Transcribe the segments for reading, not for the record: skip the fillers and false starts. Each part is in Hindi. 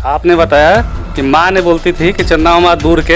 आपने बताया कि माँ ने बोलती थी कि चंदा मामा दूर के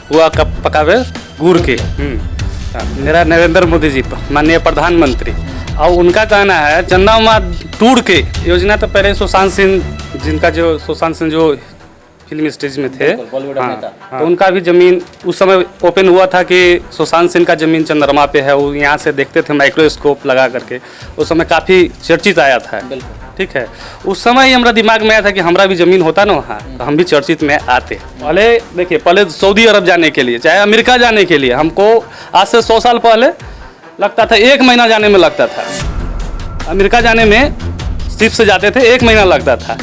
हुआ कब पकावे गुड़ के। मेरा नरेंद्र मोदी जी माननीय प्रधानमंत्री, और उनका कहना है चंदा मामा टूर के योजना तो पहले सुशांत सिंह जो फिल्म स्टेज में थे, तो उनका भी जमीन उस समय ओपन हुआ था कि सुशांत सिंह का जमीन चंद्रमा पे है। वो यहाँ से देखते थे माइक्रोस्कोप लगा करके, उस समय काफ़ी चर्चित आया था। ठीक है, उस समय ही हमारा दिमाग में आया था कि हमारा भी जमीन होता ना वहाँ, तो हम भी चर्चित में आते। पहले देखिए, पहले सऊदी अरब जाने के लिए चाहे अमेरिका जाने के लिए हमको आज से 100 साल पहले लगता था 1 महीना जाने में लगता था। अमेरिका जाने में शिप से जाते थे 1 महीना लगता था।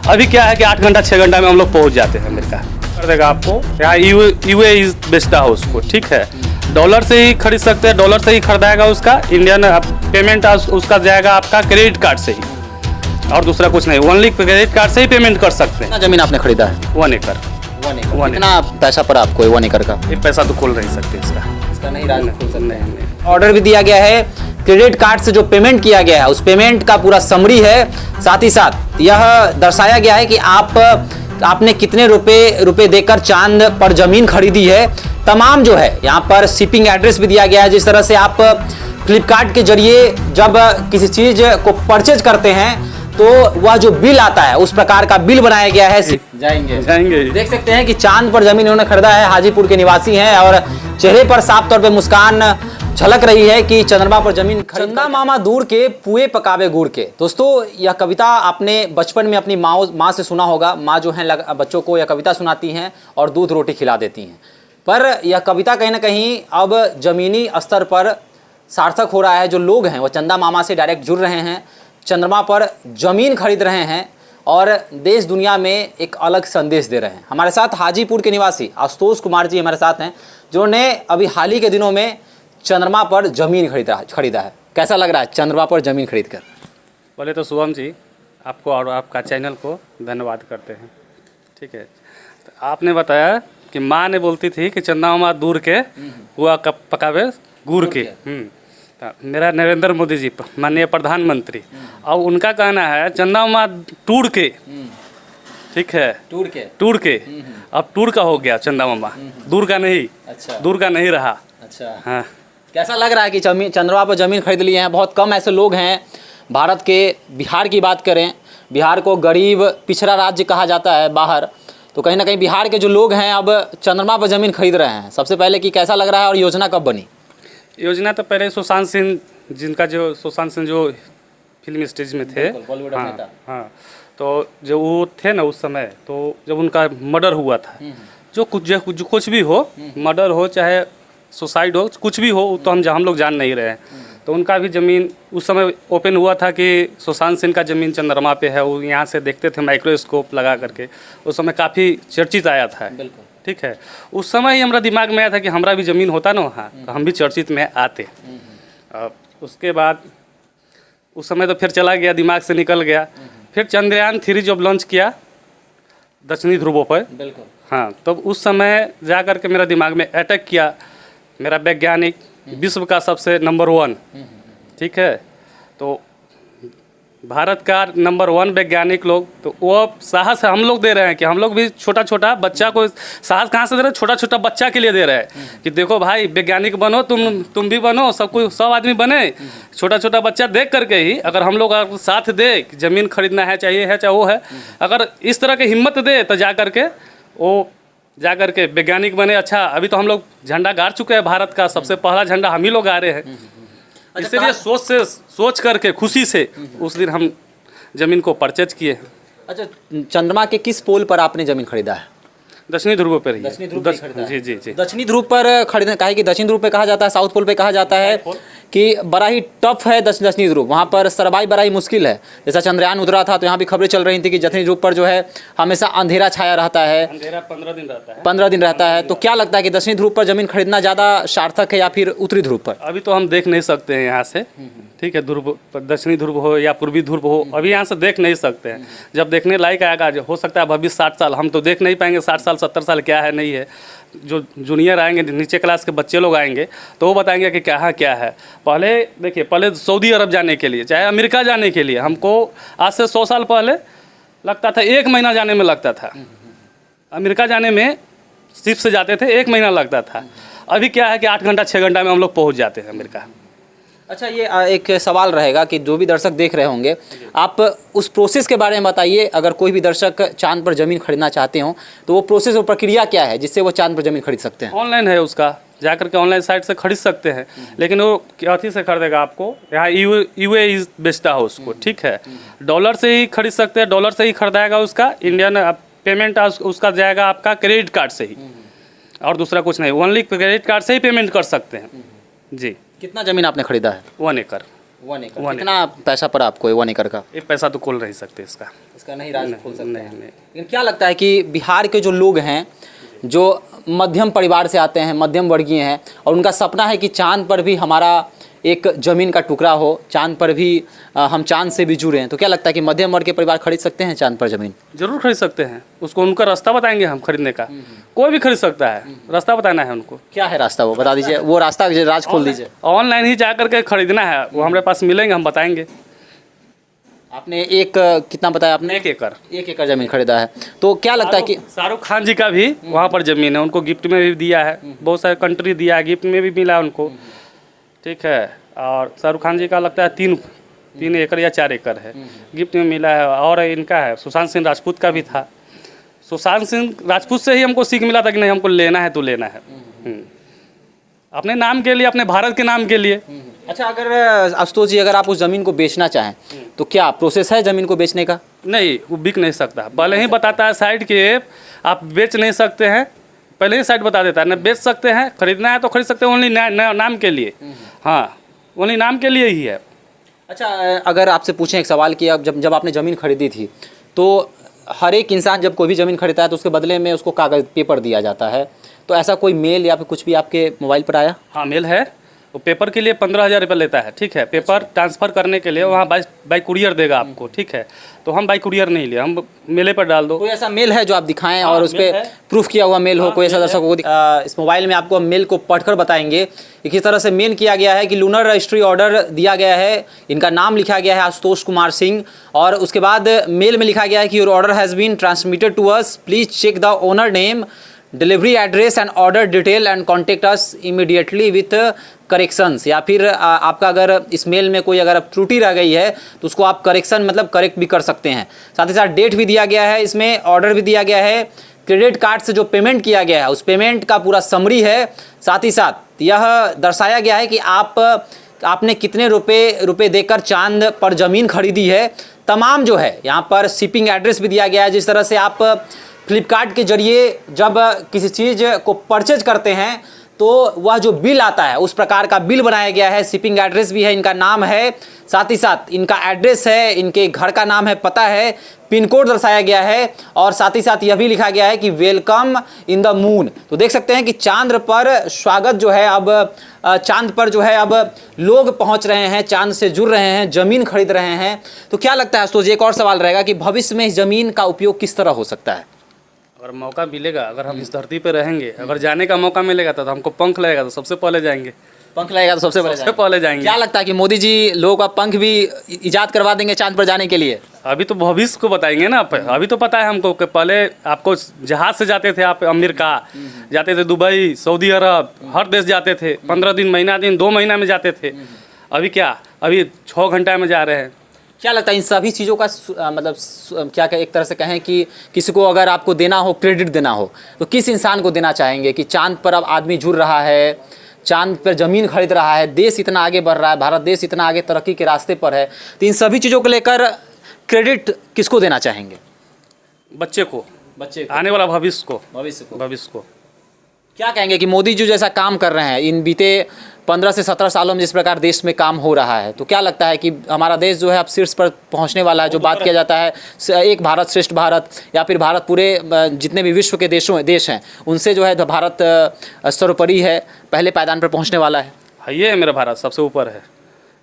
अभी क्या है कि 8 घंटा 6 घंटा में हम लोग पहुँच जाते हैं अमेरिका। कर देगा आपको यहाँ यूए बेचता है उसको। ठीक है, डॉलर से ही खरीद सकते हैं, डॉलर से ही खरीदाएगा उसका। इंडियन पेमेंट उसका जाएगा आपका क्रेडिट कार्ड से ही, और दूसरा कुछ नहीं। ओनली क्रेडिट कार्ड से ही पेमेंट कर सकते हैं। जमीन आपने खरीदा है? 1 एकड़। कितना पैसा पड़ा आपको 1 एकड़ का? ये पैसा तो खोल नहीं सकते इसका नहीं। ऑर्डर भी दिया गया है, क्रेडिट कार्ड से जो पेमेंट किया गया है उस पेमेंट का पूरा समरी है। साथ ही साथ यह दर्शाया गया है कि आपने कितने रुपए देकर चांद पर जमीन खरीदी है। तमाम जो है यहाँ पर शिपिंग एड्रेस भी दिया गया है। जिस तरह से आप फ्लिपकार्ट के जरिए जब किसी चीज को परचेज करते हैं तो वह जो बिल आता है उस प्रकार का बिल बनाया गया है। जाएंगे देख सकते हैं कि चांद पर जमीन उन्होंने खरीदा है। हाजीपुर के निवासी हैं और चेहरे पर साफ तौर पे मुस्कान झलक रही है कि चंद्रमा पर जमीन। चंदा मामा दूर के पुए पकावे गुड़ के। दोस्तों, यह कविता आपने बचपन में अपनी माँ से सुना होगा। माँ जो है बच्चों को यह कविता सुनाती हैं और दूध रोटी खिला देती हैं। पर यह कविता कहीं ना कहीं अब जमीनी स्तर पर सार्थक हो रहा है। जो लोग हैं वो चंदा मामा से डायरेक्ट जुड़ रहे हैं, चंद्रमा पर जमीन खरीद रहे हैं और देश दुनिया में एक अलग संदेश दे रहे हैं। हमारे साथ हाजीपुर के निवासी आशुतोष कुमार जी हमारे साथ हैं, जिन्होंने अभी हाल ही के दिनों में चंद्रमा पर जमीन खरीदा है। कैसा लग रहा है चंद्रमा पर जमीन खरीद कर? पहले तो शुभम जी आपको और आपका चैनल को धन्यवाद करते हैं। ठीक है, तो आपने बताया कि माँ ने बोलती थी कि चंदा मामा दूर के हुआ कब पकावे गुड़ के। मेरा नरेंद्र मोदी जी माननीय प्रधानमंत्री, और उनका कहना है चंदा मामा टूर के। ठीक है, टूर के अब टूर का हो गया चंदा मामा, दूर का नहीं। अच्छा, दूर का नहीं रहा। अच्छा, हाँ। कैसा लग रहा है कि चंद्रमा पर जमीन खरीद लिए हैं? बहुत कम ऐसे लोग हैं भारत के। बिहार की बात करें, बिहार को गरीब पिछड़ा राज्य कहा जाता है बाहर, तो कहीं ना कहीं बिहार के जो लोग हैं अब चंद्रमा पर जमीन खरीद रहे हैं। सबसे पहले कि कैसा लग रहा है और योजना कब बनी? योजना तो पहले सुशांत सिंह जो फिल्म स्टेज में थे, हाँ, तो जो वो थे ना उस समय, तो जब उनका मर्डर हुआ था, जो कुछ भी हो, मर्डर हो चाहे सुसाइड हो, कुछ भी हो, तो हम लोग जान नहीं रहे हैं। तो उनका भी ज़मीन उस समय ओपन हुआ था कि सुशांत सिंह का ज़मीन चंद्रमा पे है। वो यहाँ से देखते थे माइक्रोस्कोप लगा करके, उस समय काफ़ी चर्चित आया था। ठीक है, उस समय ही हमारा दिमाग में आया था कि हमारा भी ज़मीन होता ना वहाँ, तो हम भी चर्चित में आते। उसके बाद उस समय तो फिर चला गया, दिमाग से निकल गया। फिर चंद्रयान 3 जब लॉन्च किया दक्षिणी ध्रुवों पर, हाँ, तब तो उस समय जा कर के मेरा दिमाग में अटैक किया। मेरा वैज्ञानिक विश्व का सबसे नंबर 1, ठीक है, तो भारत का नंबर 1 वैज्ञानिक लोग, तो वो साहस हम लोग दे रहे हैं कि हम लोग भी छोटा बच्चा को साहस कहाँ से दे रहे हैं? छोटा बच्चा के लिए दे रहे हैं कि देखो भाई वैज्ञानिक बनो, तुम भी बनो, सब आदमी बने। छोटा बच्चा देख करके ही अगर हम लोग साथ दे, जमीन खरीदना है, चाहिए है, चाहे वो है, अगर इस तरह की हिम्मत दे तो जा करके वैज्ञानिक बने। अच्छा, अभी तो हम लोग झंडा गाड़ चुके हैं, भारत का सबसे पहला झंडा हम ही लोग गाड़े हैं। इसलिए सोच करके खुशी से उस दिन हम जमीन को परचेज किए। अच्छा, चंद्रमा के किस पोल पर आपने जमीन खरीदा है? दक्षिणी ध्रुव पर ही। जी। दक्षिणी ध्रुव पर खरीदना काहे कि दक्षिणी ध्रुव पे कहा जाता है, साउथ पोल पे कहा जाता है कि बड़ा ही टफ है दक्षिणी ध्रुव, वहाँ पर सर्वाइव बड़ा ही मुश्किल है। जैसा चंद्रयान उतरा था तो यहाँ भी खबरें चल रही थी कि दक्षिणी ध्रुव पर जो है हमेशा अंधेरा छाया रहता है, अंधेरा 15 दिन रहता है। तो क्या लगता है कि दक्षिणी ध्रुव पर जमीन खरीदना ज़्यादा सार्थक है या फिर उत्तरी ध्रुव पर? अभी तो हम देख नहीं सकते हैं यहाँ से, ठीक है, दक्षिणी ध्रुव हो या पूर्वी ध्रुव हो, अभी यहाँ से देख नहीं सकते हैं। जब देखने लायक आएगा, हो सकता है भविष्य 60 साल, हम तो देख नहीं पाएंगे 60 साल 70 साल क्या है नहीं है। जो जूनियर आएंगे, नीचे क्लास के बच्चे लोग आएंगे, तो वो बताएंगे कि क्या है। पहले देखिए, पहले सऊदी अरब जाने के लिए चाहे अमेरिका जाने के लिए हमको आज से 100 साल पहले लगता था 1 महीना जाने में लगता था। अमेरिका जाने में शिप से जाते थे 1 महीना लगता था। अभी क्या है कि 8 घंटा 6 घंटा में हम लोग पहुंच जाते हैं अमेरिका। अच्छा, ये एक सवाल रहेगा कि जो भी दर्शक देख रहे होंगे, आप उस प्रोसेस के बारे में बताइए। अगर कोई भी दर्शक चांद पर ज़मीन खरीदना चाहते हो तो वो प्रोसेस और प्रक्रिया क्या है जिससे वो चांद पर ज़मीन खरीद सकते हैं? ऑनलाइन है, उसका जा करके ऑनलाइन साइट से खरीद सकते हैं। लेकिन वो अथी से खरीदेगा, आपको यहाँ यूए बेचता है उसको, ठीक है। डॉलर से ही खरीद सकते हैं, डॉलर से ही खरीदाएगा उसका। इंडियन पेमेंट उसका जाएगा आपका क्रेडिट कार्ड से ही, और दूसरा कुछ नहीं। ओनली क्रेडिट कार्ड से ही पेमेंट कर सकते हैं जी। कितना ज़मीन आपने खरीदा है? 1 एकड़। 1 एकड़। कितना पैसा पड़ा आपको 1 एकड़ का? एक पैसा तो खोल नहीं सकते इसका नहीं राज खोल सकते नहीं, हैं। नहीं। लेकिन क्या लगता है कि बिहार के जो लोग हैं, जो मध्यम परिवार से आते हैं, मध्यम वर्गीय हैं, और उनका सपना है कि चांद पर भी हमारा एक ज़मीन का टुकड़ा हो, चांद पर भी हम चांद से भी जुड़े हैं, तो क्या लगता है कि मध्यम वर्ग के परिवार खरीद सकते हैं चांद पर ज़मीन? जरूर खरीद सकते हैं। उसको उनका रास्ता बताएंगे हम खरीदने का। कोई भी खरीद सकता है, रास्ता बताना है उनको। क्या है रास्ता, वो बता दीजिए। वो रास्ता राज खोल दीजिए। ऑनलाइन ही जा करके खरीदना है, वो हमारे पास मिलेंगे, हम बताएंगे। आपने एक कितना बताया आपने? 1 एकड़। 1 एकड़ ज़मीन खरीदा है। तो क्या लगता है कि शाहरुख खान जी का भी वहाँ पर ज़मीन है, उनको गिफ्ट में भी दिया है, बहुत सारे कंट्री दिया है, गिफ्ट में भी मिला है उनको, ठीक है। और शाहरुख खान जी का लगता है 3 एकड़ या 4 एकड़ है, गिफ्ट में मिला है। और इनका है सुशांत सिंह राजपूत का भी था। सुशांत सिंह राजपूत से ही हमको सीख मिला था कि नहीं, हमको लेना है तो लेना है, अपने नाम के लिए, अपने भारत के नाम के लिए। अच्छा, अगर आशुतोष जी, अगर आप उस ज़मीन को बेचना चाहें तो क्या प्रोसेस है ज़मीन को बेचने का? नहीं, वो बिक नहीं सकता। पहले ही बताता है साइट के आप बेच नहीं सकते हैं, पहले ही साइट बता देता है। न बेच सकते हैं, खरीदना है तो खरीद सकते हैं, ओनली नाम के लिए। हाँ, ओनली नाम के लिए ही है। अच्छा, अगर आपसे पूछें एक सवाल कि अब जब आपने ज़मीन खरीदी थी तो हर एक इंसान जब कोई भी ज़मीन खरीदता है तो उसके बदले में उसको कागज़ पेपर दिया जाता है, तो ऐसा कोई मेल या फिर कुछ भी आपके मोबाइल पर आया? हाँ, मेल है। वो पेपर के लिए 15,000 रुपये लेता है, ठीक है। पेपर ट्रांसफ़र करने के लिए वहाँ बाई कुरियर देगा आपको, ठीक है। तो हम बाई कुरियर नहीं लिए, हम मेले पर डाल दो। कोई ऐसा मेल है जो आप दिखाएं और उस पर प्रूफ किया हुआ मेल हो? कोई ऐसा दर्शक को इस मोबाइल में आपको मेल को पढ़कर बताएंगे कि किस तरह से मेल किया गया है कि लूनर रजिस्ट्री ऑर्डर दिया गया है, इनका नाम लिखा गया है आशुतोष कुमार सिंह, और उसके बाद मेल में लिखा गया है कि your order has been transmitted to us, please check the owner name, delivery address and order detail and contact us immediately with corrections. या फिर आपका अगर इस मेल में कोई अगर त्रुटि रह गई है तो उसको आप करेक्शन मतलब करेक्ट भी कर सकते हैं। साथ ही साथ डेट भी दिया गया है, इसमें ऑर्डर भी दिया गया है, क्रेडिट कार्ड से जो पेमेंट किया गया है उस पेमेंट का पूरा समरी है। साथ ही साथ यह दर्शाया गया है कि आपने कितने रुपए देकर चांद पर ज़मीन खरीदी है। तमाम जो है यहाँ पर शिपिंग एड्रेस भी दिया गया है। जिस तरह से आप फ्लिपकार्ट के जरिए जब किसी चीज़ को परचेज करते हैं तो वह जो बिल आता है उस प्रकार का बिल बनाया गया है। शिपिंग एड्रेस भी है, इनका नाम है, साथ ही साथ इनका एड्रेस है, इनके घर का नाम है, पता है, पिन कोड दर्शाया गया है, और साथ ही साथ यह भी लिखा गया है कि वेलकम इन द मून। तो देख सकते हैं कि चांद पर स्वागत जो है, अब चांद पर जो है अब लोग पहुंच रहे हैं, चांद से जुड़ रहे हैं, ज़मीन खरीद रहे हैं। तो क्या लगता है दोस्तों, एक और सवाल रहेगा कि भविष्य में इस ज़मीन का उपयोग किस तरह हो सकता है? अगर मौका मिलेगा, अगर हम इस धरती पे रहेंगे, अगर जाने का मौका मिलेगा तो हमको पंख लगेगा तो सबसे पहले जाएंगे। पंख लगेगा तो सबसे पहले जाएंगे। क्या लगता है कि मोदी जी लोगों का पंख भी इजाद करवा देंगे चांद पर जाने के लिए? अभी तो भविष्य को बताएंगे ना। अभी तो पता है हमको कि पहले आपको जहाज से जाते थे, आप अमेरिका जाते थे, दुबई, सऊदी अरब, हर देश जाते थे, 15 दिन, महीना दिन, 2 महीना में जाते थे। अभी क्या, अभी 6 घंटा में जा रहे हैं। क्या लगता है इन सभी चीज़ों का मतलब क्या एक तरह से कहें कि किसी को अगर आपको देना हो, क्रेडिट देना हो, तो किस इंसान को देना चाहेंगे कि चांद पर अब आदमी जुड़ रहा है, चांद पर ज़मीन खरीद रहा है, देश इतना आगे बढ़ रहा है, भारत देश इतना आगे तरक्की के रास्ते पर है, तो इन सभी चीज़ों को लेकर क्रेडिट किसको देना चाहेंगे? बच्चे को, आने वाला भविष्य को। क्या कहेंगे कि मोदी जी जैसा काम कर रहे हैं इन बीते 15 से 17 सालों में, जिस प्रकार देश में काम हो रहा है, तो क्या लगता है कि हमारा देश जो है अब शीर्ष पर पहुंचने वाला है? जो बात किया जाता है एक भारत श्रेष्ठ भारत, या फिर भारत पूरे जितने भी विश्व के देश हैं उनसे जो है भारत सर्वोपरि है, पहले पायदान पर पहुंचने वाला है। ये मेरा भारत सबसे ऊपर है।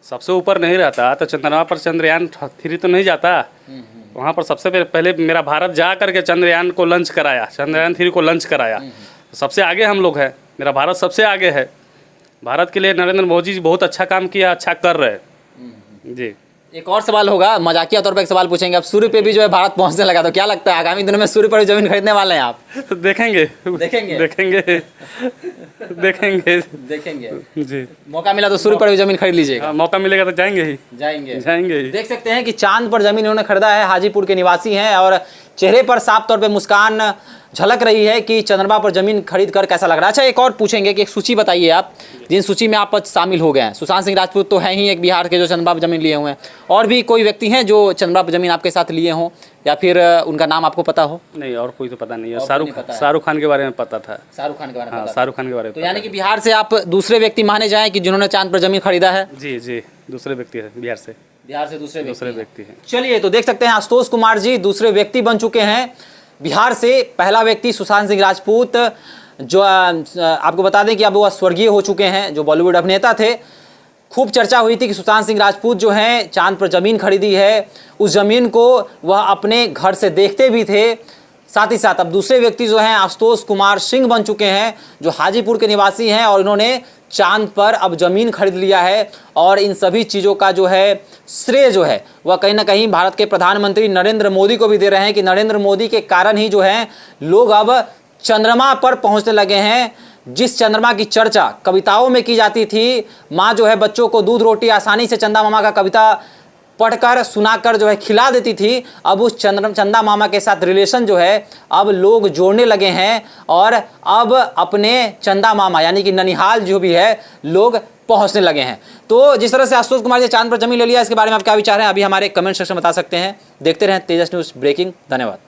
सबसे ऊपर नहीं रहता तो चंद्रमा पर चंद्रयान 3 तो नहीं जाता। वहाँ पर सबसे पहले मेरा भारत जा करके चंद्रयान को लॉन्च कराया, चंद्रयान 3 को लॉन्च कराया। सबसे आगे हम लोग हैं, मेरा भारत सबसे आगे है। भारत के लिए नरेंद्र मोदी जी बहुत अच्छा काम किया, अच्छा कर रहे हैं जी। एक और सवाल होगा, मजाकिया तौर पर एक सवाल पूछेंगे। अब सूर्य पे भी जो है भारत पहुंचने लगा, तो क्या लगता है आगामी दिनों में सूर्य पर भी जमीन खरीदने वाले हैं आप? देखेंगे देखेंगे देखेंगे देखेंगे देखेंगे। जी। मौका मिला तो सूर्य पर भी जमीन खरीद लीजिएगा? हाँ, मौका मिलेगा तो जाएंगे ही जाएंगे ही। देख सकते हैं कि चांद पर जमीन इन्होंने खरीदा है, हाजीपुर के निवासी हैं और चेहरे पर साफ तौर पे मुस्कान झलक रही है कि चंद्रमा पर जमीन खरीद कर कैसा लग रहा है। अच्छा, एक और पूछेंगे कि एक सूची बताइए आप, जिन सूची में आप शामिल हो गए हैं। सुशांत सिंह राजपूत तो है ही एक बिहार के जो चंद्रमा पर जमीन लिए हुए हैं, और भी कोई व्यक्ति हैं जो चंद्रमा पर जमीन आपके साथ लिए हों, या फिर उनका नाम आपको पता हो? नहीं, और कोई तो पता नहीं है। शाहरुख खान के बारे में पता था। शाहरुख खान के बारे में? हाँ, शाहरुख खान के बारे में। तो यानी कि बिहार से आप दूसरे व्यक्ति माने जाएं कि जिन्होंने चांद पर जमीन खरीदा है? जी जी, दूसरे व्यक्ति है बिहार से। बिहार से दूसरे व्यक्ति हैं। चलिए, तो देख सकते हैं आशुतोष कुमार जी दूसरे व्यक्ति बन चुके हैं बिहार से। पहला व्यक्ति सुशांत सिंह राजपूत, जो आपको बता दें कि अब वह स्वर्गीय हो चुके हैं, जो बॉलीवुड अभिनेता थे। खूब चर्चा हुई थी कि सुशांत सिंह राजपूत जो हैं चांद पर ज़मीन खरीदी है, उस ज़मीन को वह अपने घर से देखते भी थे। साथ ही साथ अब दूसरे व्यक्ति जो हैं आशुतोष कुमार सिंह बन चुके हैं, जो हाजीपुर के निवासी हैं, और इन्होंने चांद पर अब ज़मीन खरीद लिया है। और इन सभी चीज़ों का जो है श्रेय जो है वह कहीं ना कहीं भारत के प्रधानमंत्री नरेंद्र मोदी को भी दे रहे हैं कि नरेंद्र मोदी के कारण ही जो है लोग अब चंद्रमा पर पहुंचने लगे हैं। जिस चंद्रमा की चर्चा कविताओं में की जाती थी, माँ जो है बच्चों को दूध रोटी आसानी से चंदा मामा का कविता पढ़कर सुनाकर जो है खिला देती थी, अब उस चंदा मामा के साथ रिलेशन जो है अब लोग जोड़ने लगे हैं, और अब अपने चंदा मामा यानी कि ननिहाल जो भी है लोग पहुंचने लगे हैं। तो जिस तरह से आशुतोष कुमार जी चांद पर जमीन ले लिया, इसके बारे में आप क्या विचार हैं, अभी हमारे कमेंट सेक्शन में बता सकते हैं। देखते रहें तेजस न्यूज़ ब्रेकिंग। धन्यवाद।